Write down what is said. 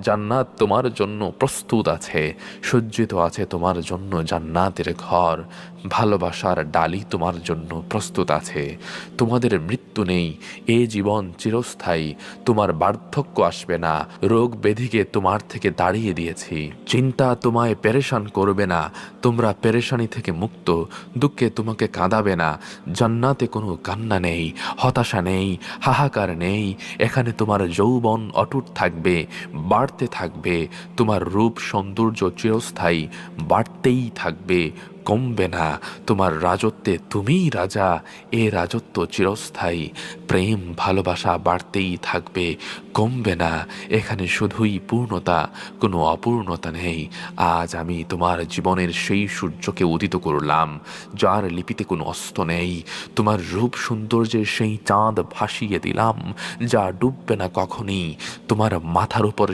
জান্নাত তোমার জন্য প্রস্তুত আছে, সজ্জিত আছে তোমার জন্য জান্নাতের ঘর। ভালোবাসার ডালি তোমার জন্য প্রস্তুত আছে। তোমাদের মৃত্যু নেই, এ জীবন চিরস্থায়ী। তোমার বার্ধক্য আসবে না, রোগ ব্যাধিকে তোমার থেকে দাঁড়িয়ে দিয়েছি। চিন্তা তোমায় পেরেশান করবে না, তোমরা পেরেশানি থেকে মুক্ত। দুঃখে তোমাকে কাঁদাবে না। জান্নাতে কোনো কান্না নেই, হতাশা নেই, হাহাকার নেই। এখানে তোমার যৌবন অটুট থাকবে, বাড়তে থাকবে। তোমার রূপ সৌন্দর্য চিরস্থায়ী, বাড়তেই থাকবে, কমবে না। তোমার রাজত্বে তুমিই রাজা, এ রাজত্ব চিরস্থায়ী। প্রেম ভালোবাসা বাড়তেই থাকবে, কমবে না। এখানে শুধুই পূর্ণতা, কোনো অপূর্ণতা নেই। আজ আমি তোমার জীবনের সেই সূর্যকে উদিত করলাম, যার লিপিতে কোনো অস্ত নেই। তোমার রূপ সৌন্দর্যের সেই চাঁদ ভাসিয়ে দিলাম, যা ডুববে না কখনই। তোমার মাথার উপর